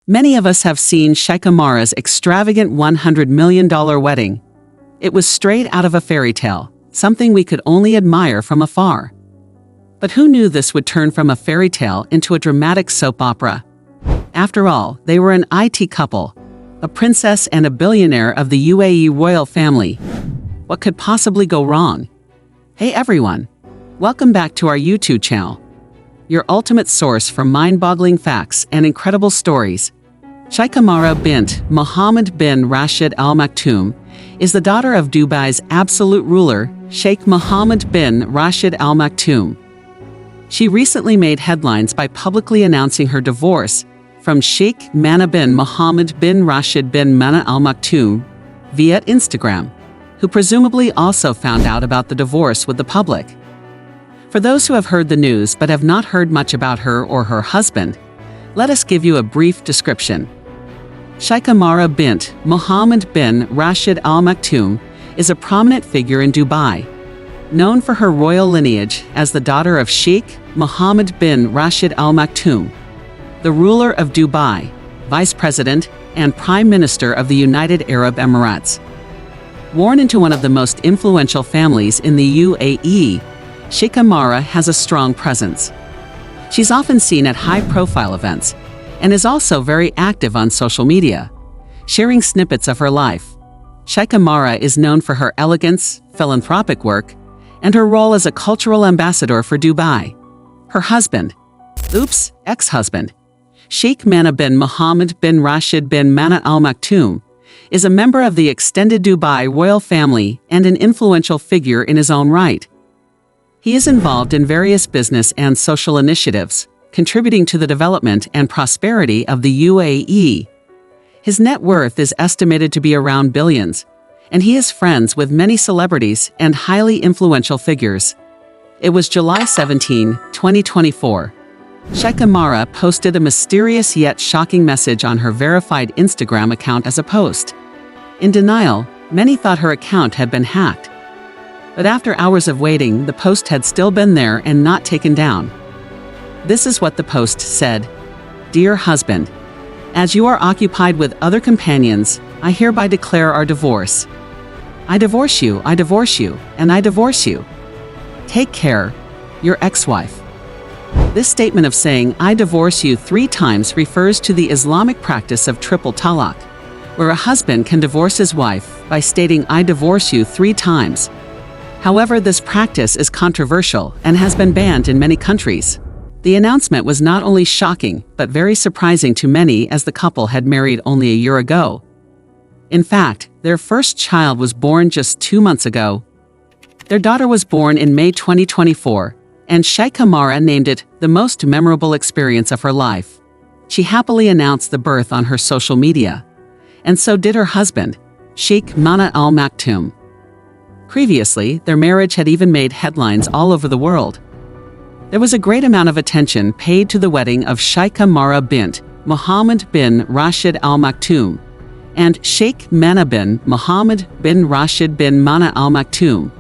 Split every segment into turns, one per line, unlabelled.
Many of us have seen Sheikha Mahra's extravagant $100 million wedding. It was straight out of a fairy tale, something we could only admire from afar. But who knew this would turn from a fairy tale into a dramatic soap opera? After all, they were an IT couple, a princess and a billionaire of the UAE royal family. What could possibly go wrong? Hey everyone! Welcome back to our YouTube channel, your ultimate source for mind-boggling facts and incredible stories. Sheikha Mahra bint Mohammed bin Rashid Al Maktoum is the daughter of Dubai's absolute ruler, Sheikh Mohammed bin Rashid Al Maktoum. She recently made headlines by publicly announcing her divorce from Sheikh Mahra bin Mohammed bin Rashid bin Mahra Al Maktoum via Instagram, who presumably also found out about the divorce with the public. For those who have heard the news but have not heard much about her or her husband, let us give you a brief description. Sheikha Mahra bint Mohammed bin Rashid Al Maktoum is a prominent figure in Dubai, known for her royal lineage as the daughter of Sheikh Mohammed bin Rashid Al Maktoum, the ruler of Dubai, Vice President, and Prime Minister of the United Arab Emirates. Born into one of the most influential families in the UAE, Sheikha Mahra has a strong presence. She's often seen at high-profile events and is also very active on social media, sharing snippets of her life. Sheikha Mahra is known for her elegance, philanthropic work, and her role as a cultural ambassador for Dubai. Her ex-husband, Sheikh Mahra bin Mohammed bin Rashid bin Mahra Al Maktoum, is a member of the extended Dubai royal family and an influential figure in his own right. He is involved in various business and social initiatives, contributing to the development and prosperity of the UAE. His net worth is estimated to be around billions, and he is friends with many celebrities and highly influential figures. It was July 17, 2024. Sheikha Mahra posted a mysterious yet shocking message on her verified Instagram account as a post. In denial, many thought her account had been hacked. But after hours of waiting, the post had still been there and not taken down. This is what the post said. "Dear husband, as you are occupied with other companions, I hereby declare our divorce. I divorce you, and I divorce you. Take care, your ex-wife." This statement of saying "I divorce you" 3 times refers to the Islamic practice of triple talaq, where a husband can divorce his wife by stating "I divorce you" 3 times. However, this practice is controversial and has been banned in many countries. The announcement was not only shocking, but very surprising to many, as the couple had married only a year ago. In fact, their first child was born just 2 months ago. Their daughter was born in May 2024, and Sheikha Mahra named it the most memorable experience of her life. She happily announced the birth on her social media, and so did her husband, Sheikh Mahra Al Maktoum. Previously, their marriage had even made headlines all over the world. There was a great amount of attention paid to the wedding of Sheikha Mahra bint Mohammed bin Rashid Al Maktoum and Sheikh Mahra bin Mohammed bin Rashid bin Mahra Al Maktoum.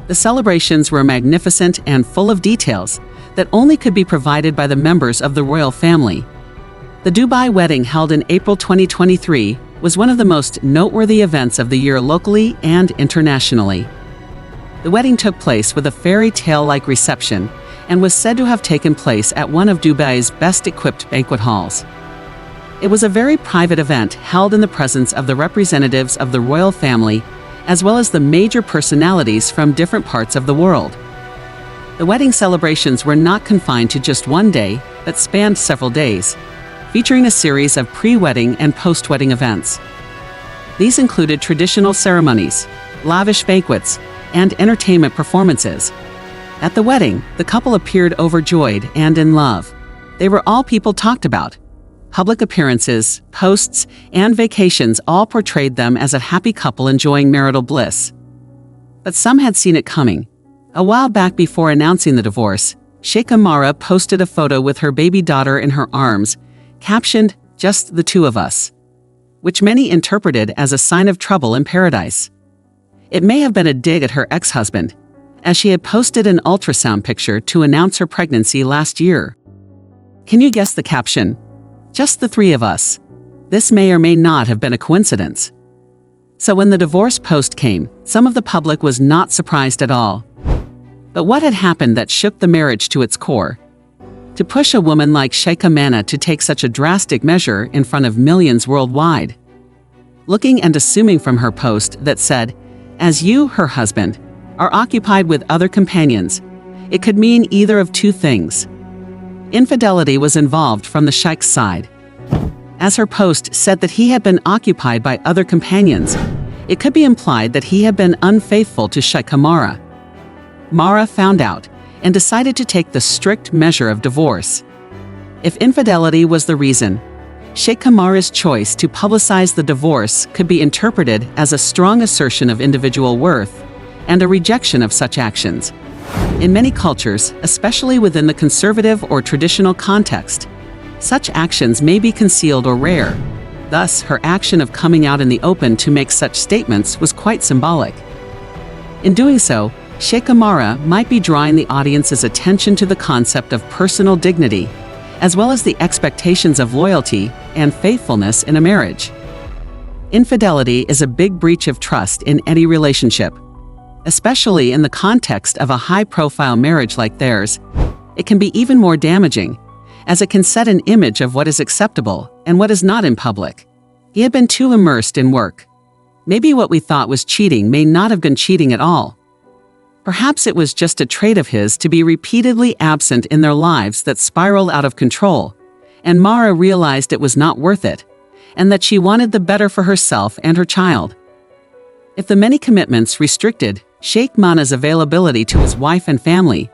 The celebrations were magnificent and full of details that only could be provided by the members of the royal family. The Dubai wedding, held in April 2023, was one of the most noteworthy events of the year locally and internationally. The wedding took place with a fairy tale-like reception and was said to have taken place at one of Dubai's best-equipped banquet halls. It was a very private event held in the presence of the representatives of the royal family, as well as the major personalities from different parts of the world. The wedding celebrations were not confined to just one day, but spanned several days, featuring a series of pre-wedding and post-wedding events. These included traditional ceremonies, lavish banquets, and entertainment performances. At the wedding, the couple appeared overjoyed and in love. They were all people talked about. Public appearances, posts, and vacations all portrayed them as a happy couple enjoying marital bliss. But some had seen it coming. A while back, before announcing the divorce, Sheikha Mahra posted a photo with her baby daughter in her arms, captioned, "Just the two of us," which many interpreted as a sign of trouble in paradise. It may have been a dig at her ex-husband, as she had posted an ultrasound picture to announce her pregnancy last year. Can you guess the caption? Just the three of us. This may or may not have been a coincidence. So when the divorce post came, some of the public was not surprised at all. But what had happened that shook the marriage to its core? To push a woman like Sheikha Mahra to take such a drastic measure in front of millions worldwide. Looking and assuming from her post that said, "As you, her husband, are occupied with other companions," it could mean either of two things. Infidelity was involved from the sheikh's side. As her post said that he had been occupied by other companions, it could be implied that he had been unfaithful to Sheikha Mahra. Mahra found out and decided to take the strict measure of divorce. If infidelity was the reason, Sheikha Mahra's choice to publicize the divorce could be interpreted as a strong assertion of individual worth and a rejection of such actions. In many cultures, especially within the conservative or traditional context, such actions may be concealed or rare. Thus, her action of coming out in the open to make such statements was quite symbolic. In doing so, Sheikha Mahra might be drawing the audience's attention to the concept of personal dignity, as well as the expectations of loyalty and faithfulness in a marriage. Infidelity is a big breach of trust in any relationship. Especially in the context of a high-profile marriage like theirs, it can be even more damaging, as it can set an image of what is acceptable and what is not in public. He had been too immersed in work. Maybe what we thought was cheating may not have been cheating at all. Perhaps it was just a trait of his to be repeatedly absent in their lives that spiraled out of control, and Mahra realized it was not worth it, and that she wanted the better for herself and her child. If the many commitments restricted Sheikh Mahra's availability to his wife and family,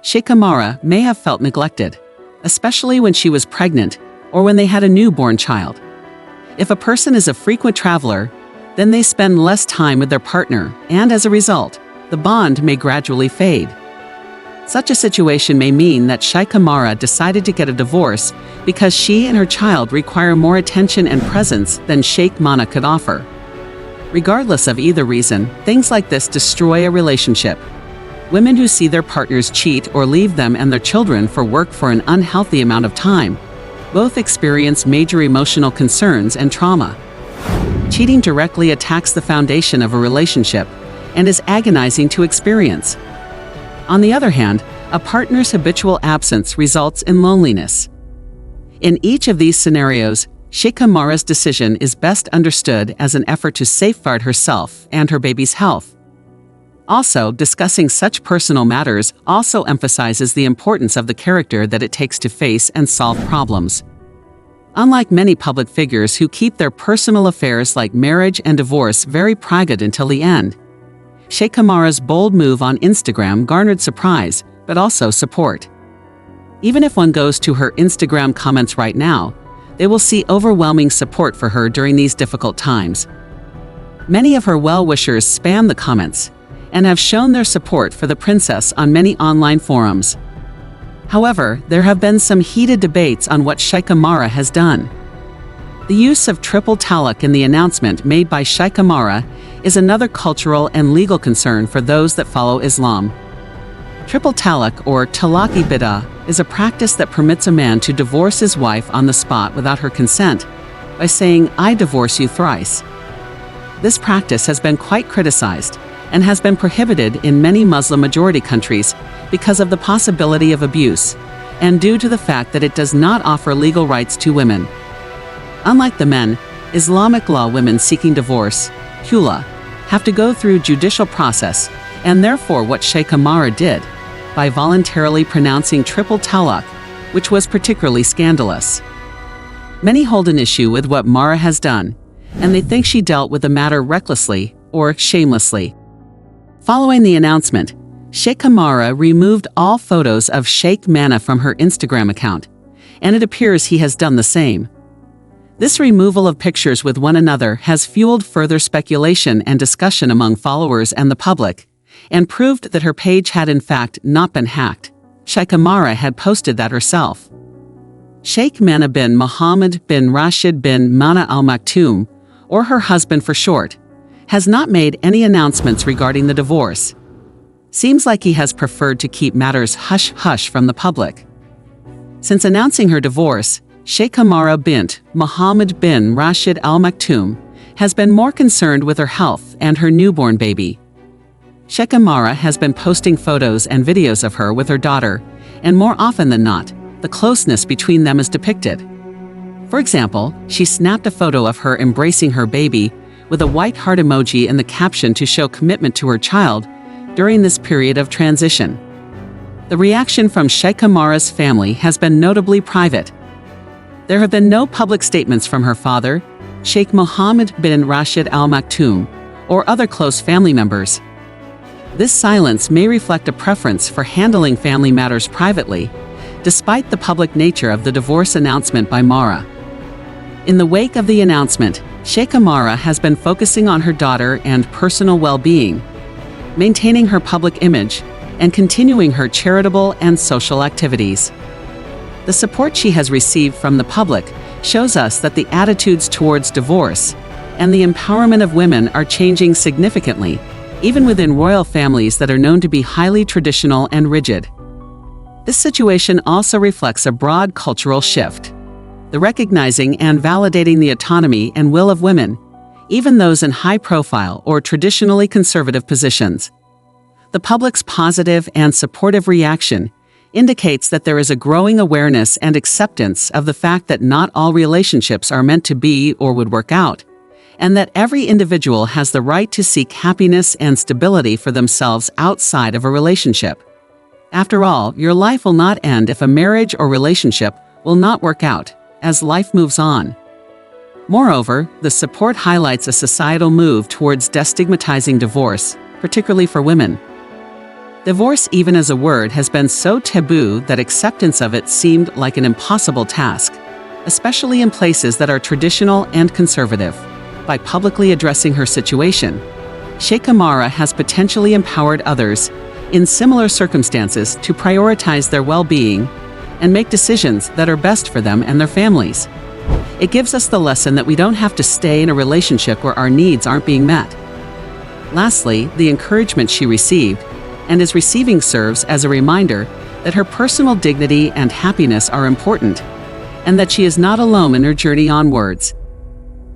Sheikha Mahra may have felt neglected, especially when she was pregnant or when they had a newborn child. If a person is a frequent traveler, then they spend less time with their partner, and as a result, the bond may gradually fade. Such a situation may mean that Sheikha Mahra decided to get a divorce because she and her child require more attention and presence than Sheikh Mahra could offer. Regardless of either reason, things like this destroy a relationship. Women who see their partners cheat or leave them and their children for work for an unhealthy amount of time both experience major emotional concerns and trauma. Cheating directly attacks the foundation of a relationship and is agonizing to experience. On the other hand, a partner's habitual absence results in loneliness. In each of these scenarios, Sheikha Mahra's decision is best understood as an effort to safeguard herself and her baby's health. Also, discussing such personal matters also emphasizes the importance of the character that it takes to face and solve problems. Unlike many public figures who keep their personal affairs like marriage and divorce very private until the end, Sheikha Mahra's bold move on Instagram garnered surprise, but also support. Even if one goes to her Instagram comments right now, they will see overwhelming support for her during these difficult times. Many of her well-wishers spam the comments and have shown their support for the princess on many online forums. However, there have been some heated debates on what Sheikha Mahra has done. The use of triple talaq in the announcement made by Sheikha Mahra is another cultural and legal concern for those that follow Islam. Triple talaq, or talaqi bid'ah, is a practice that permits a man to divorce his wife on the spot without her consent by saying, "I divorce you thrice." This practice has been quite criticized and has been prohibited in many Muslim-majority countries because of the possibility of abuse and due to the fact that it does not offer legal rights to women. Unlike the men, Islamic law women seeking divorce, khula, have to go through judicial process, and therefore what Sheikha Mahra did, by voluntarily pronouncing triple talaq, which was particularly scandalous. Many hold an issue with what Mahra has done, and they think she dealt with the matter recklessly or shamelessly. Following the announcement, Sheikha Mahra removed all photos of Sheikh Mahra from her Instagram account, and it appears he has done the same. This removal of pictures with one another has fueled further speculation and discussion among followers and the public, and proved that her page had in fact not been hacked. Sheikha Mahra had posted that herself. Sheikh Mahra bin Mohammed bin Rashid bin Mahra Al Maktoum, or her husband for short, has not made any announcements regarding the divorce. Seems like he has preferred to keep matters hush-hush from the public. Since announcing her divorce, Sheikha Mahra bint Mohammed bin Rashid Al Maktoum has been more concerned with her health and her newborn baby. Sheikha Mahra has been posting photos and videos of her with her daughter, and more often than not, the closeness between them is depicted. For example, she snapped a photo of her embracing her baby with a white heart emoji in the caption to show commitment to her child during this period of transition. The reaction from Sheikha Mahra's family has been notably private. There have been no public statements from her father, Sheikh Mohammed bin Rashid Al Maktoum, or other close family members. This silence may reflect a preference for handling family matters privately, despite the public nature of the divorce announcement by Mahra. In the wake of the announcement, Sheikha Mahra has been focusing on her daughter and personal well-being, maintaining her public image, and continuing her charitable and social activities. The support she has received from the public shows us that the attitudes towards divorce and the empowerment of women are changing significantly, even within royal families that are known to be highly traditional and rigid. This situation also reflects a broad cultural shift, the recognizing and validating the autonomy and will of women, even those in high-profile or traditionally conservative positions. The public's positive and supportive reaction indicates that there is a growing awareness and acceptance of the fact that not all relationships are meant to be or would work out, and that every individual has the right to seek happiness and stability for themselves outside of a relationship. After all, your life will not end if a marriage or relationship will not work out, as life moves on. Moreover, the support highlights a societal move towards destigmatizing divorce, particularly for women. Divorce, even as a word, has been so taboo that acceptance of it seemed like an impossible task, especially in places that are traditional and conservative. By publicly addressing her situation, Sheikha Mahra has potentially empowered others in similar circumstances to prioritize their well-being and make decisions that are best for them and their families. It gives us the lesson that we don't have to stay in a relationship where our needs aren't being met. Lastly, the encouragement she received and is receiving serves as a reminder that her personal dignity and happiness are important, and that she is not alone in her journey onwards.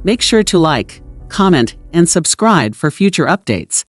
Make sure to like, comment, and subscribe for future updates.